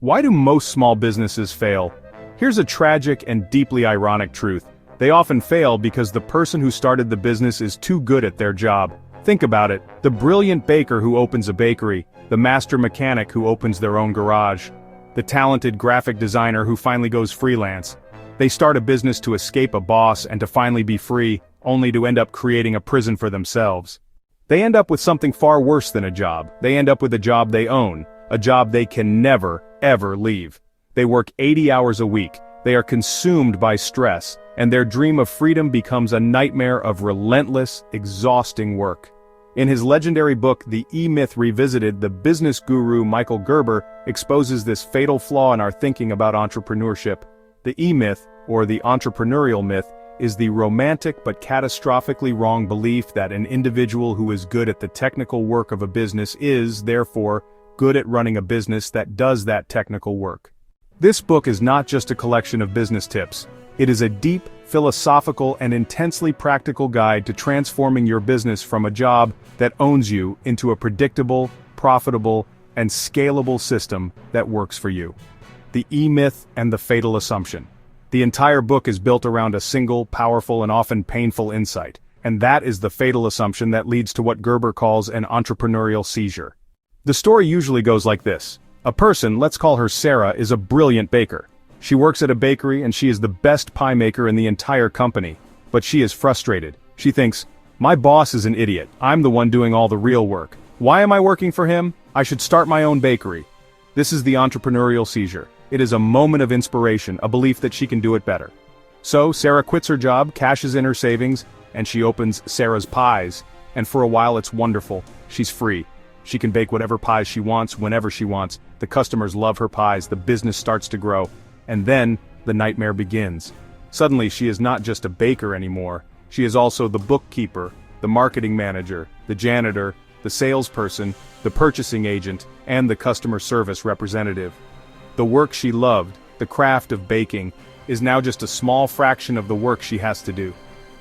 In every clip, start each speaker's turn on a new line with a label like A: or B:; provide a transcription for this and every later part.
A: Why do most small businesses fail? Here's a tragic and deeply ironic truth. They often fail because the person who started the business is too good at their job. Think about it, the brilliant baker who opens a bakery, the master mechanic who opens their own garage, the talented graphic designer who finally goes freelance. They start a business to escape a boss and to finally be free, only to end up creating a prison for themselves. They end up with something far worse than a job. They end up with a job they own, a job they can never, ever leave. They work 80 hours a week, they are consumed by stress, and their dream of freedom becomes a nightmare of relentless, exhausting work. In his legendary book The E-Myth Revisited, the business guru Michael Gerber exposes this fatal flaw in our thinking about entrepreneurship. The E-Myth, or the entrepreneurial myth, is the romantic but catastrophically wrong belief that an individual who is good at the technical work of a business is, therefore, good at running a business that does that technical work. This book is not just a collection of business tips. It is a deep, philosophical, and intensely practical guide to transforming your business from a job that owns you into a predictable, profitable, and scalable system that works for you. The E-Myth and the Fatal Assumption. The entire book is built around a single, powerful, and often painful insight, and that is the fatal assumption that leads to what Gerber calls an entrepreneurial seizure. The story usually goes like this. A person, let's call her Sarah, is a brilliant baker. She works at a bakery and she is the best pie maker in the entire company. But she is frustrated. She thinks, my boss is an idiot. I'm the one doing all the real work. Why am I working for him? I should start my own bakery. This is the entrepreneurial seizure. It is a moment of inspiration, a belief that she can do it better. So Sarah quits her job, cashes in her savings, and she opens Sarah's Pies. And for a while it's wonderful. She's free. She can bake whatever pies she wants, whenever she wants. The customers love her pies, the business starts to grow. And then, the nightmare begins. Suddenly she is not just a baker anymore. She is also the bookkeeper, the marketing manager, the janitor, the salesperson, the purchasing agent, and the customer service representative. The work she loved, the craft of baking, is now just a small fraction of the work she has to do.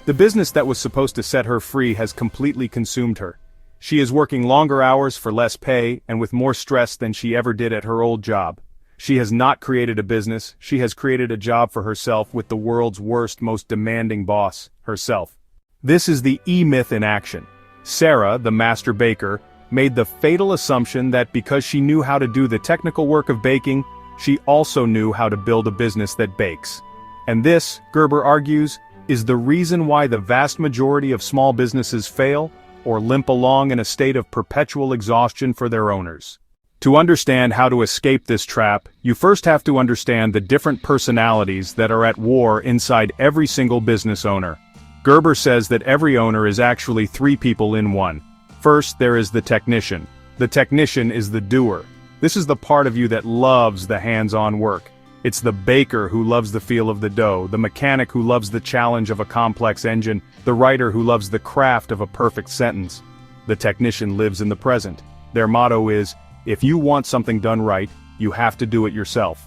A: The business that was supposed to set her free has completely consumed her. She is working longer hours for less pay and with more stress than she ever did at her old job. She has not created a business, she has created a job for herself with the world's worst, most demanding boss, herself. This is the E-Myth in action. Sarah, the master baker, made the fatal assumption that because she knew how to do the technical work of baking, she also knew how to build a business that bakes. And this, Gerber argues, is the reason why the vast majority of small businesses fail, or limp along in a state of perpetual exhaustion for their owners. To understand how to escape this trap, you first have to understand the different personalities that are at war inside every single business owner. Gerber says that every owner is actually three people in one. First, there is the technician. The technician is the doer. This is the part of you that loves the hands-on work. It's the baker who loves the feel of the dough, the mechanic who loves the challenge of a complex engine, the writer who loves the craft of a perfect sentence. The technician lives in the present. Their motto is, if you want something done right, you have to do it yourself.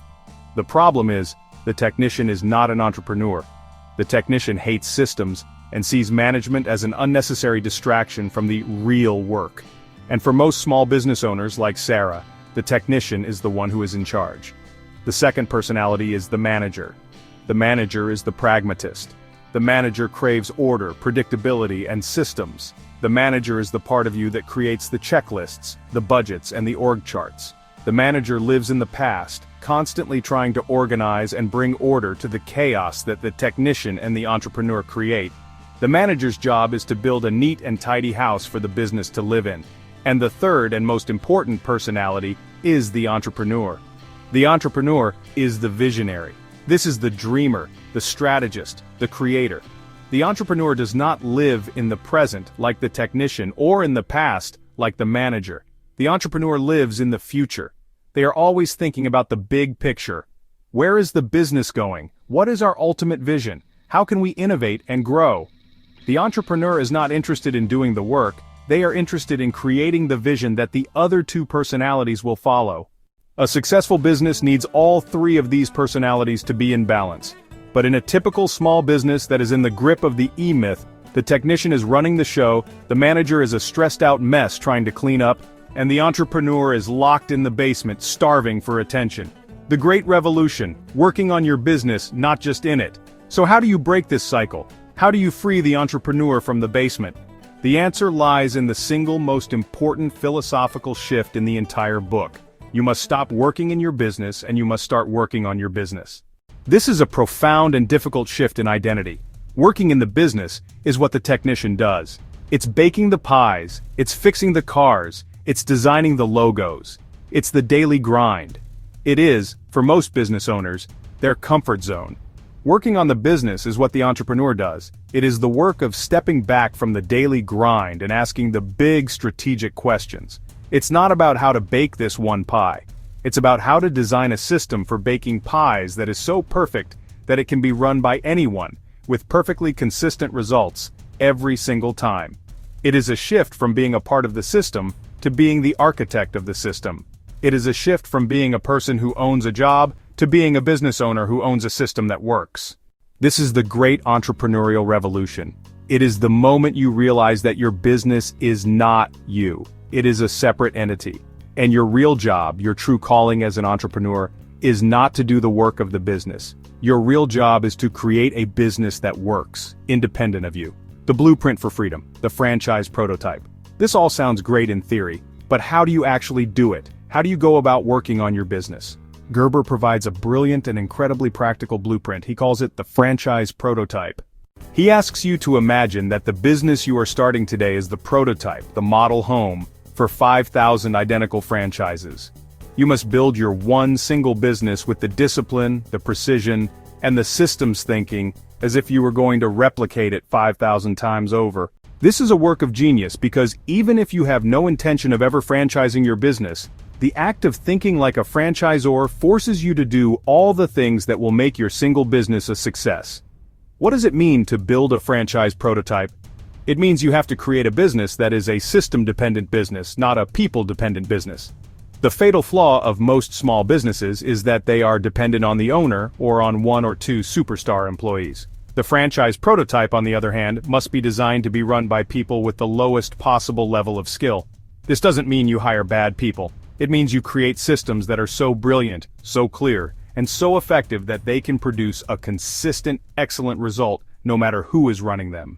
A: The problem is, the technician is not an entrepreneur. The technician hates systems and sees management as an unnecessary distraction from the real work. And for most small business owners like Sarah, the technician is the one who is in charge. The second personality is the manager. The manager is the pragmatist. The manager craves order, predictability, and systems. The manager is the part of you that creates the checklists, the budgets, and the org charts. The manager lives in the past, constantly trying to organize and bring order to the chaos that the technician and the entrepreneur create. The manager's job is to build a neat and tidy house for the business to live in. And the third and most important personality is the entrepreneur. The entrepreneur is the visionary. This is the dreamer, the strategist, the creator. The entrepreneur does not live in the present like the technician or in the past like the manager. The entrepreneur lives in the future. They are always thinking about the big picture. Where is the business going? What is our ultimate vision? How can we innovate and grow? The entrepreneur is not interested in doing the work. They are interested in creating the vision that the other two personalities will follow. A successful business needs all three of these personalities to be in balance. But in a typical small business that is in the grip of the E-Myth, the technician is running the show, the manager is a stressed-out mess trying to clean up, and the entrepreneur is locked in the basement, starving for attention. The Great Revolution, working on your business, not just in it. So how do you break this cycle? How do you free the entrepreneur from the basement? The answer lies in the single most important philosophical shift in the entire book. You must stop working in your business and you must start working on your business. This is a profound and difficult shift in identity. Working in the business is what the technician does. It's baking the pies, it's fixing the cars, it's designing the logos. It's the daily grind. It is, for most business owners, their comfort zone. Working on the business is what the entrepreneur does. It is the work of stepping back from the daily grind and asking the big strategic questions. It's not about how to bake this one pie. It's about how to design a system for baking pies that is so perfect that it can be run by anyone, with perfectly consistent results, every single time. It is a shift from being a part of the system to being the architect of the system. It is a shift from being a person who owns a job to being a business owner who owns a system that works. This is the great entrepreneurial revolution. It is the moment you realize that your business is not you. It is a separate entity. And your real job, your true calling as an entrepreneur, is not to do the work of the business. Your real job is to create a business that works, independent of you. The blueprint for freedom, the franchise prototype. This all sounds great in theory, but how do you actually do it? How do you go about working on your business? Gerber provides a brilliant and incredibly practical blueprint. He calls it the franchise prototype. He asks you to imagine that the business you are starting today is the prototype, the model home, for 5,000 identical franchises. You must build your one single business with the discipline, the precision, and the systems thinking as if you were going to replicate it 5,000 times over. This is a work of genius because even if you have no intention of ever franchising your business, the act of thinking like a franchisor forces you to do all the things that will make your single business a success. What does it mean to build a franchise prototype? It means you have to create a business that is a system-dependent business, not a people-dependent business. The fatal flaw of most small businesses is that they are dependent on the owner or on one or two superstar employees. The franchise prototype, on the other hand, must be designed to be run by people with the lowest possible level of skill. This doesn't mean you hire bad people. It means you create systems that are so brilliant, so clear, and so effective that they can produce a consistent, excellent result no matter who is running them.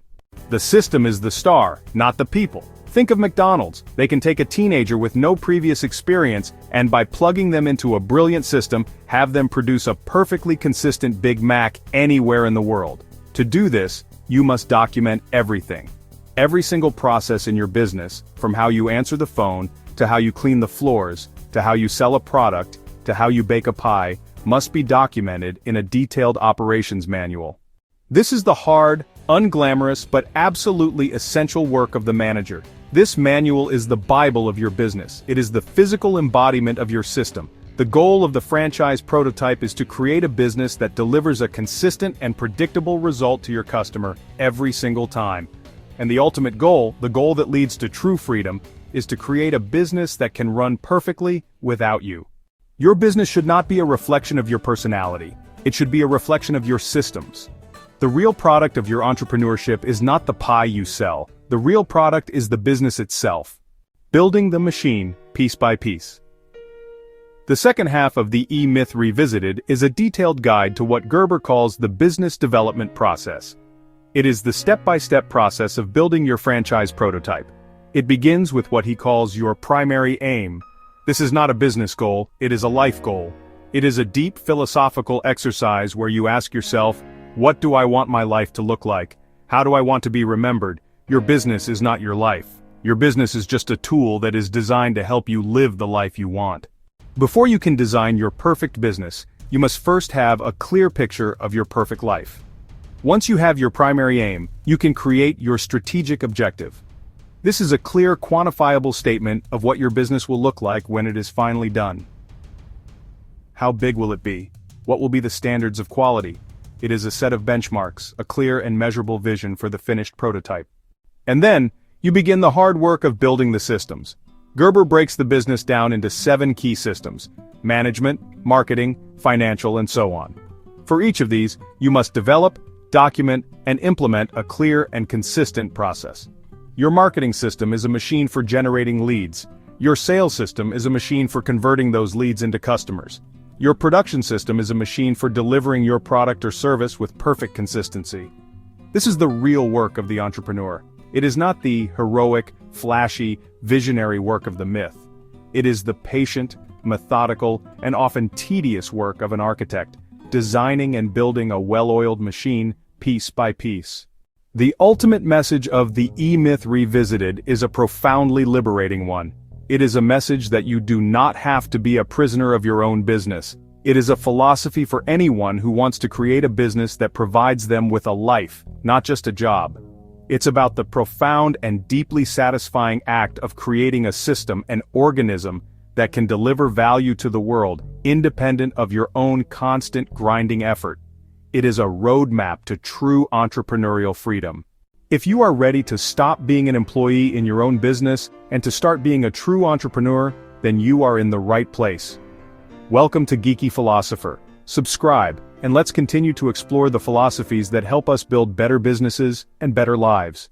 A: The system is the star, not the people. Think of McDonald's. They can take a teenager with no previous experience and by plugging them into a brilliant system, have them produce a perfectly consistent Big Mac anywhere in the world. To do this, you must document everything. Every single process in your business, from how you answer the phone, to how you clean the floors, to how you sell a product, to how you bake a pie, must be documented in a detailed operations manual. This is the hard, unglamorous, but absolutely essential work of the manager. This manual is the Bible of your business. It is the physical embodiment of your system. The goal of the franchise prototype is to create a business that delivers a consistent and predictable result to your customer every single time. And the ultimate goal, the goal that leads to true freedom, is to create a business that can run perfectly without you. Your business should not be a reflection of your personality. It should be a reflection of your systems. The real product of your entrepreneurship is not the pie you sell. The real product is the business itself. Building the machine, piece by piece. The second half of the E-Myth Revisited is a detailed guide to what Gerber calls the business development process. It is the step-by-step process of building your franchise prototype. It begins with what he calls your primary aim. This is not a business goal, it is a life goal. It is a deep philosophical exercise where you ask yourself, what do I want my life to look like? How do I want to be remembered? Your business is not your life. Your business is just a tool that is designed to help you live the life you want. Before you can design your perfect business, you must first have a clear picture of your perfect life. Once you have your primary aim, you can create your strategic objective. This is a clear, quantifiable statement of what your business will look like when it is finally done. How big will it be? What will be the standards of quality? It is a set of benchmarks, a clear and measurable vision for the finished prototype. And then, you begin the hard work of building the systems. Gerber breaks the business down into 7 key systems: management, marketing, financial, and so on. For each of these, you must develop, document, and implement a clear and consistent process. Your marketing system is a machine for generating leads. Your sales system is a machine for converting those leads into customers. Your production system is a machine for delivering your product or service with perfect consistency. This is the real work of the entrepreneur. It is not the heroic, flashy, visionary work of the myth. It is the patient, methodical, and often tedious work of an architect, designing and building a well-oiled machine, piece by piece. The ultimate message of the E-Myth Revisited is a profoundly liberating one. It is a message that you do not have to be a prisoner of your own business. It is a philosophy for anyone who wants to create a business that provides them with a life, not just a job. It's about the profound and deeply satisfying act of creating a system, an organism, that can deliver value to the world, independent of your own constant grinding effort. It is a roadmap to true entrepreneurial freedom. If you are ready to stop being an employee in your own business and to start being a true entrepreneur, then you are in the right place. Welcome to Geeky Philosopher. Subscribe, and let's continue to explore the philosophies that help us build better businesses and better lives.